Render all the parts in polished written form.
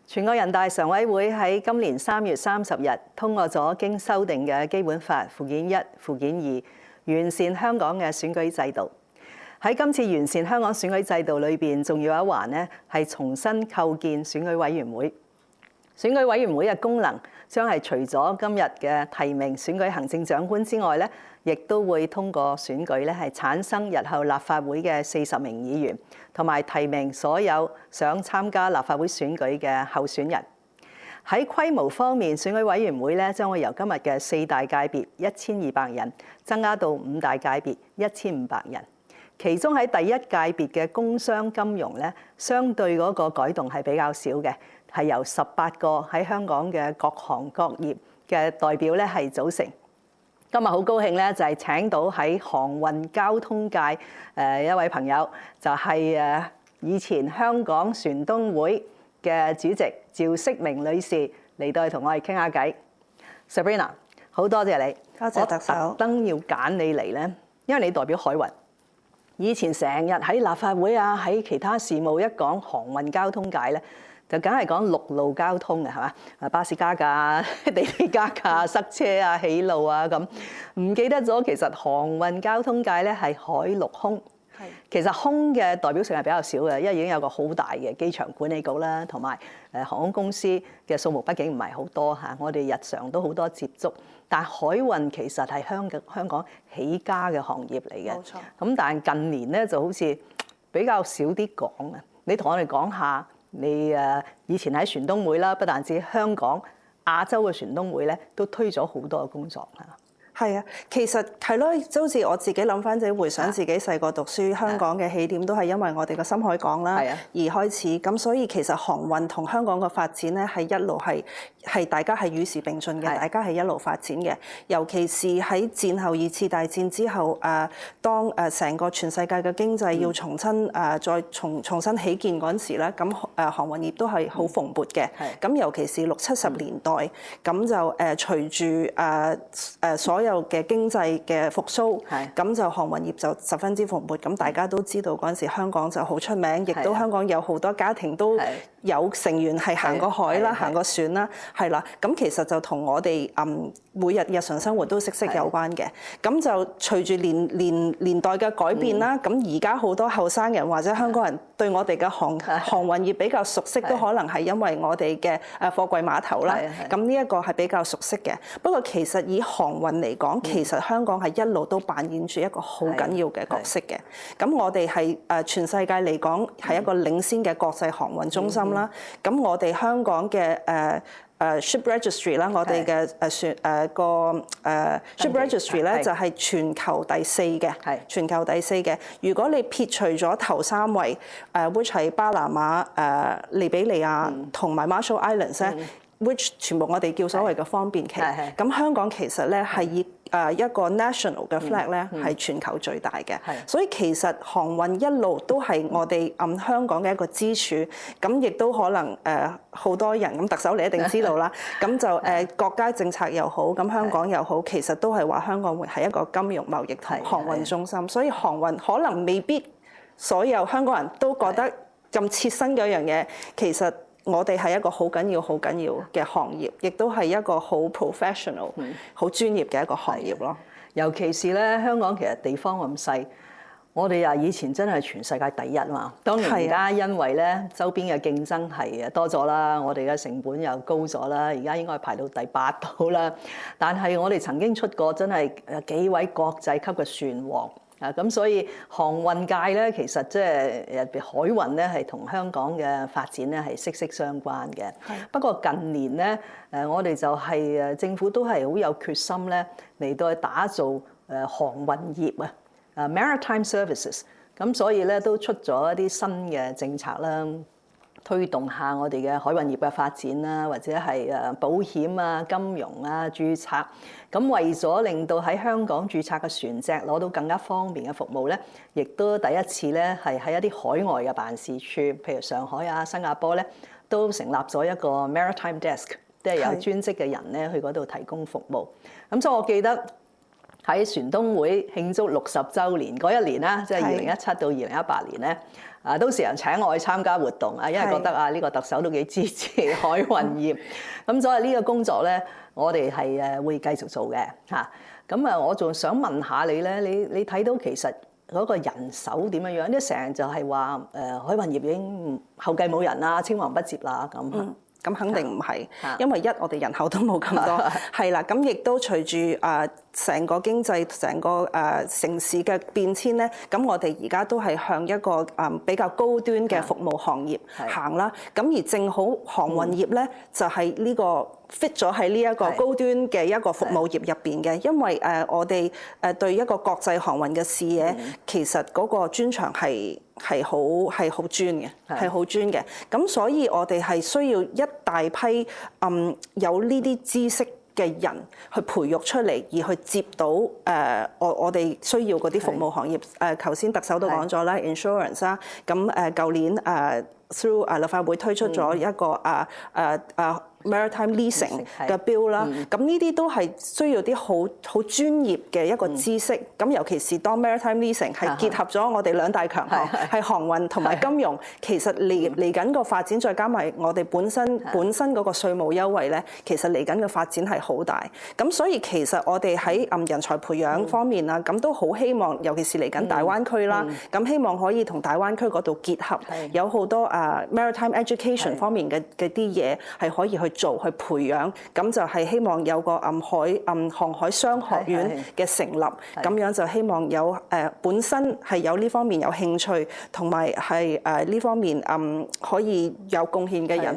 全國人大常委會喺今年3月30日通過咗經修訂嘅基本法附件1、附件2，完善香港嘅選舉制度。喺今次完善香港選舉制度裏邊，仲有一環呢係重新構建選舉委員會。選舉委員會嘅功能將係除咗今日嘅提名選舉行政長官之外咧，亦都會通過選舉咧係產生日後立法會嘅40名議員，同埋提名所有想參加立法會選舉嘅候選人。喺規模方面，選舉委員會咧將會由今日嘅4大界別1200人增加到5大界別1500人。其中喺第一界別嘅工商金融咧，相對嗰個改動係比較少嘅，係由18個喺香港嘅各行各業嘅代表咧係組成。今日好高興咧，就係請到喺航運交通界一位朋友，就係以前香港船東會嘅主席趙式明女士嚟到同我哋傾下偈。Sabrina， 好多謝你，多謝特首。我特登要揀你嚟咧，因為你代表海運。以前成日喺立法會啊，喺其他事務一講航運交通界咧，就梗係講陸路交通嘅係嘛？巴士加價、地鐵加價、塞車啊、起路啊咁，唔記得咗其實航運交通界咧係海陸空。其實空嘅代表性係比較少嘅，因為已經有個好大嘅機場管理局啦，同埋航空公司嘅數目畢竟唔係好多嚇，我哋日常都好多接觸。但海運其實係香港起家嘅行業嚟嘅，冇錯。咁但係近年咧就好似比較少啲講啊。你同我哋講下你以前喺船東會啦，不但止香港、亞洲嘅船東會咧，都推咗好多嘅工作嚇。係啊，其實係咯，就好似我自己諗翻自己回想自己細個讀書，香港嘅起點都係因為我哋嘅深海港啦而開始。咁所以其實航運同香港嘅發展咧係一路係大家係與時並進嘅，大家係一路發展嘅。尤其是喺戰後2次大戰之後，當成個全世界嘅經濟要重新再重新起建嗰陣時咧，咁航運業都係好蓬勃嘅。咁尤其是60、70年代，咁就隨住所有嘅經濟嘅復甦，咁就航運業就十分之蓬勃。咁大家都知道嗰陣時香港就好出名，亦都香港有好多家庭都有成員係行過海啦、行過船啦，係啦。咁其實就同我哋每日日常生活都息息有關嘅。咁就隨住年代嘅改變啦，咁而家好多後生人或者香港人對我哋嘅航運業比較熟悉，都可能係因為我哋嘅貨櫃碼頭啦。咁呢一個係比較熟悉嘅。不過其實以航運嚟講，其實香港係一路都扮演住一個好緊要嘅角色嘅。咁我哋係全世界嚟講係一個領先嘅國際航運中心啦。咁我哋香港嘅ship registry 啦，我哋嘅ship registry 咧就係全球第4嘅，全球第4嘅。如果你撇除咗頭3位which 係巴拿馬、利比里亞同埋 Marshall Islands 咧，which 全部我哋叫所謂嘅方便期。咁香港其實咧係以一個 national 嘅 flag 咧係全球最大嘅。所以其實航運一路都係我哋香港嘅一個支柱。咁亦都可能好多人咁特首你一定知道啦。咁就國家政策又好，咁香港又好，其實都係話香港會係一個金融貿易同航運中心。所以航運可能未必所有香港人都覺得咁切身嘅一樣嘢，其實我哋係一個好緊要嘅行業，亦都係一個好 professional、好專業嘅一個行業咯。尤其是咧，香港其實地方咁細，我哋以前真係全世界第一嘛。當然而家因為咧周邊嘅競爭係多咗啦，我哋嘅成本又高咗啦，而家應該排到第8度啦。但係我哋曾經出過真係幾位國際級嘅船王。咁所以航運界咧，其實即係海運咧，係同香港嘅發展咧係息息相關嘅。不過近年咧，我哋就係政府都係好有決心咧，嚟到去打造航運業啊，maritime services。咁所以咧都出咗一啲新嘅政策啦，推動下我哋嘅海運業嘅發展啦，或者係保險啊、金融啊、註冊。咁為咗令到喺香港註冊嘅船隻攞到更加方便嘅服務咧，亦都第一次咧係喺一啲海外嘅辦事處，譬如上海啊、新加坡咧，都成立咗一個 Maritime Desk， 即係有專職嘅人咧去嗰度提供服務。咁所以我記得喺船東會慶祝60週年嗰一年啦，即係2017到2018年咧，都時常請我去參加活動啊，因為覺得呢個特首都幾支持海運業，咁所以呢個工作咧，我哋係會繼續做嘅嚇。咁我仲想問下你咧，你睇到其實嗰個人手點樣樣？因為成日就係話海運業已經後繼冇人啦，青黃不接啦咁。咁肯定唔係，因為我哋人口都冇咁多，係啦。咁亦都隨住成個經濟、成個城市嘅變遷咧，咁我哋而家都係向一個比較高端嘅服務行業行啦。咁而正好航運業咧，就係呢個 fit 咗喺呢一個高端嘅一個服務業入邊嘅，因為我哋對一個國際航運嘅視野，其實嗰個專長係好專嘅，係好專嘅。咁所以我哋係需要一大批有呢啲知識嘅人去培育出嚟，而去接到我哋需要嗰啲服務行業。頭先特首都講咗啦 ，insurance 啦。咁舊年through 立法會推出咗一個Maritime Leasing 嘅 bill 啦，咁呢啲都係需要啲好專業嘅一個知識。咁尤其是當 Maritime Leasing 係結合咗我哋兩大強項，係航運同埋金融。其實嚟緊個發展，再加埋我哋本身嗰個稅務優惠咧，其實嚟緊嘅發展係好大。咁所以其實我哋喺人才培養方面啊，咁都好希望，尤其是嚟緊大灣區啦，咁希望可以同大灣區嗰度結合，有好多Maritime Education 方面嘅啲嘢係可以去培養，咁就係希望有個航海商學院嘅成立，咁樣就希望有本身係有呢方面有興趣，同埋係呢方面可以有貢獻嘅人，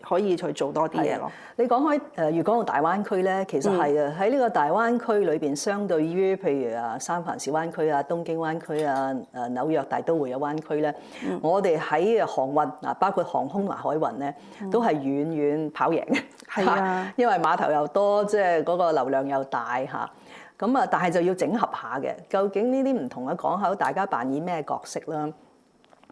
可以去做多啲嘢咯。你講開粵港澳大灣區咧，其實係啊，喺呢個大灣區裏邊，相對於譬如三藩市灣區啊、東京灣區啊、紐約大都會嘅灣區咧，我哋喺航運包括航空同埋海運咧，都係遠遠跑贏嘅。係啊，因為碼頭又多，即係嗰個流量又大嚇。咁但係就要整合下嘅。究竟呢啲唔同嘅港口，大家扮演咩角色啦？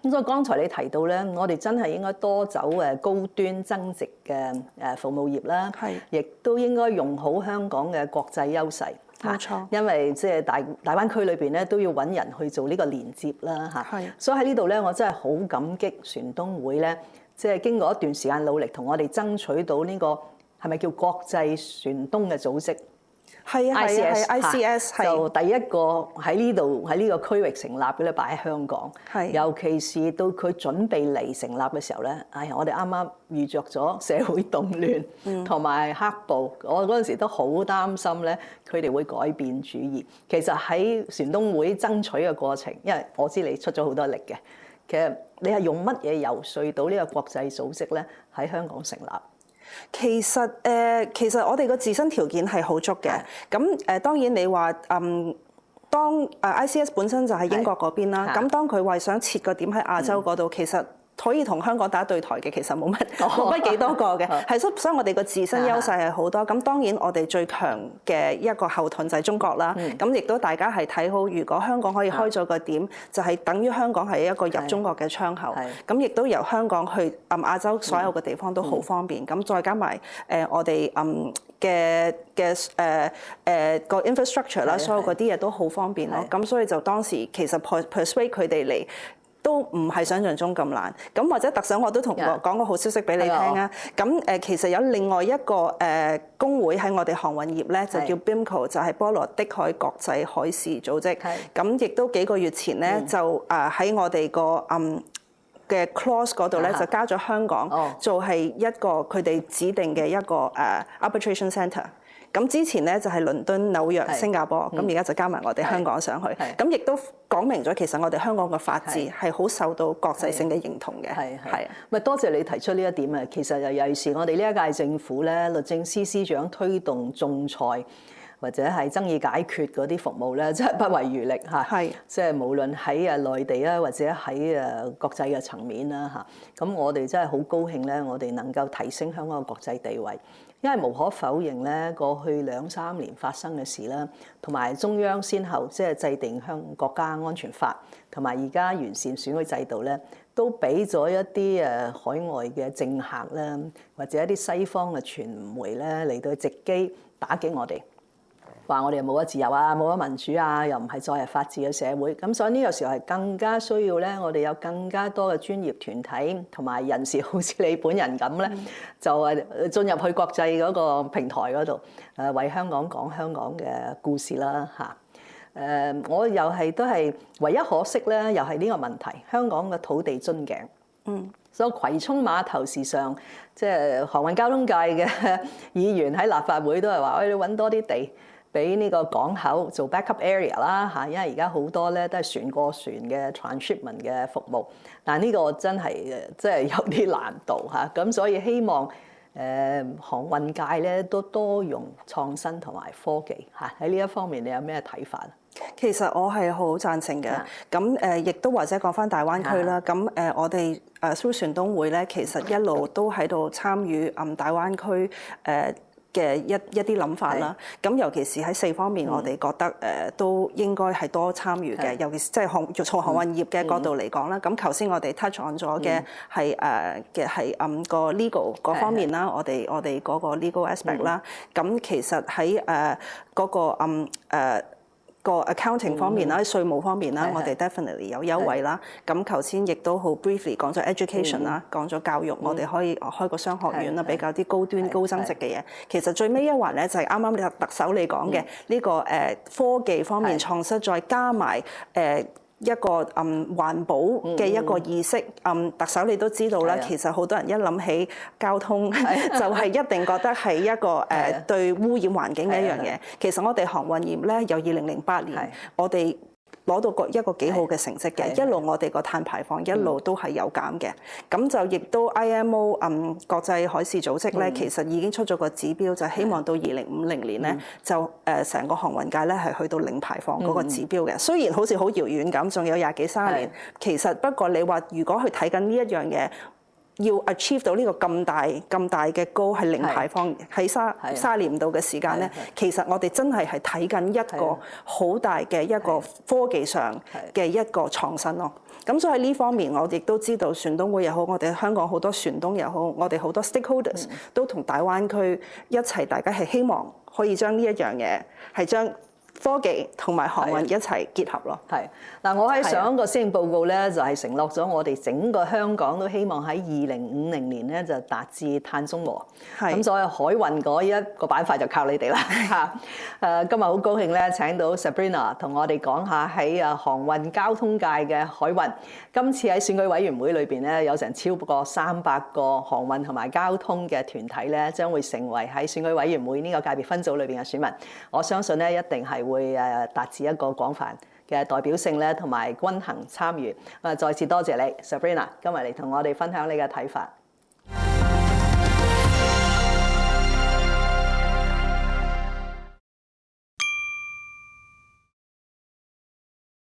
咁所以剛才你提到咧，我哋真係應該多走高端增值嘅服務業啦，亦都應該用好香港嘅國際優勢。冇錯，因為即係大灣區裏邊咧都要揾人去做呢個連接啦嚇。所以喺呢度咧，我真係好感激船東會咧，即係經過一段時間努力，同我哋爭取到呢個係咪叫國際船東嘅組織？係啊，ICS 就第一個喺呢個區域成立嘅咧，擺喺香港。尤其是到佢準備嚟成立嘅時候咧，我哋啱啱遇着咗社會動亂同埋黑暴，我嗰陣時都好擔心咧，佢哋會改變主意。其實喺船東會爭取嘅過程，因為我知你出咗好多力嘅，其實你係用乜嘢遊說到呢個國際組織咧喺香港成立？其實我哋個自身條件係好足嘅。咁當然你話當ICS 本身就喺英國嗰邊啦。咁當佢話想設個點喺亞洲嗰度，其實可以同香港打對台嘅，其實冇乜幾多個嘅。係所以我哋個自身優勢係好多。咁當然我哋最強嘅一個後盾就係中國啦。咁亦都大家係睇好，如果香港可以開咗個點，就係等於香港係一個入中國嘅窗口。咁亦都由香港去亞洲所有嘅地方都好方便。咁再加埋我哋嘅個 infrastructure 啦，所有嗰啲嘢都好方便咯。咁所以就當時其實 persuade 佢哋嚟，都唔係想象中咁難。咁或者特首我都同講個好消息俾你聽啊。咁其實有另外一個工會喺我哋航運業咧，就叫 BIMCO， 就係波羅的海國際海事組織。咁亦都幾個月前咧，就喺我哋個嘅 clause 嗰度咧，就加咗香港做係一個佢哋指定嘅一個arbitration centre。咁之前咧就係倫敦、紐約、新加坡，咁而家就加埋我哋香港上去。咁亦都講明咗，其實我哋香港嘅法治係好受到國際性嘅認同嘅。係啊，咪多謝你提出呢一點啊！其實尤其是我哋呢一屆政府咧，律政司司長推動仲裁或者係爭議解決嗰啲服務咧，真係不遺餘力嚇。係，即係無論喺內地啊，或者喺國際嘅層面啦嚇。咁我哋真係好高興咧，我哋能夠提升香港嘅國際地位。因為無可否認咧，過去2-3年發生嘅事啦，同埋中央先後即係制定香港國家安全法，同埋而家完善選舉制度咧，都俾咗一啲海外嘅政客啦，或者一啲西方嘅傳媒咧嚟到直擊打擊我哋。話我哋又冇咗自由啊，冇咗民主啊，又唔係再係法治嘅社會。咁所以呢個時候係更加需要咧，我哋有更加多嘅專業團體同埋人士，好似你本人咁咧，就係進入去國際嗰個平台嗰度，為香港講香港嘅故事啦嚇。我又係都係唯一可惜咧，又係呢個問題，香港嘅土地樽頸。所以葵涌碼頭時常即係航運交通界嘅議員喺立法會都係話：喂，你揾多啲地俾呢個港口做 backup area 啦嚇，因為而家好多咧都係船過船嘅 transshipment 嘅服務，但係呢個真係即係有啲難度嚇，咁所以希望航運界咧都多用創新同埋科技嚇，喺呢一方面你有咩睇法？其實我係好贊成嘅，咁亦都或者講返大灣區啦，咁我哋through船東會咧，其實一路都喺度參與大灣區嘅一啲諗法啦，咁尤其是喺4方面，我哋覺得都應該係多參與嘅，尤其是即係從航運業嘅角度嚟講啦。咁頭先我哋 touch on 咗嘅係個 legal 嗰方面啦，我哋嗰個 legal aspect 啦。咁其實喺嗰個 accounting 方面啦，喺稅務方面啦，我哋 definitely 有優惠啦。咁頭先亦都好 briefly 講咗 education 啦，講咗教育，我哋可以開個商學院啦，比較啲高端高增值嘅嘢。其實最尾一環咧就係啱啱特首你講嘅呢個科技方面創新，再加埋一個環保嘅一個意識，特首你都知道啦，其實好多人一諗起交通就係一定覺得係一個對污染環境嘅一樣嘢。其實我哋航運業咧，由2008年我哋攞到一個幾好嘅成績嘅，一路我哋個碳排放一路都係有減嘅。咁就亦都 IMO 國際海事組織咧，其實已經出咗個指標，就希望到2050年咧，就成個航運界咧係去到零排放嗰個指標嘅。雖然好似好遙遠咁，仲有20幾30年，其實不過你話如果去睇緊呢一樣嘢，要 achieve 到呢個咁大嘅goal係零排放喺30年度嘅時間咧，其實我哋真係睇緊一個好大嘅一個科技上嘅一個創新咯。咁所以喺呢方面，我亦都知道船東會又好，我哋香港好多船東又好，我哋好多 stakeholders 都同大灣區一齊，大家係希望可以將呢一樣嘢係將科技同埋航運一齊結合咯。係嗱，我喺上一個施政報告咧，就係承諾咗我哋整個香港都希望喺2050年咧就達至碳中和。咁所以海運嗰一個板塊就靠你哋啦嚇。今日好高興咧請到 Sabrina 同我哋講下喺航運交通界嘅海運。今次喺選舉委員會裏邊咧，有成超過300個航運同埋交通嘅團體咧，將會成為喺選舉委員會呢個界別分組裏邊嘅選民。我相信咧一定係會達至一個廣泛嘅代表性咧，同埋均衡參與。再次多謝你 Sabrina， 今日嚟同我哋分享你嘅睇法。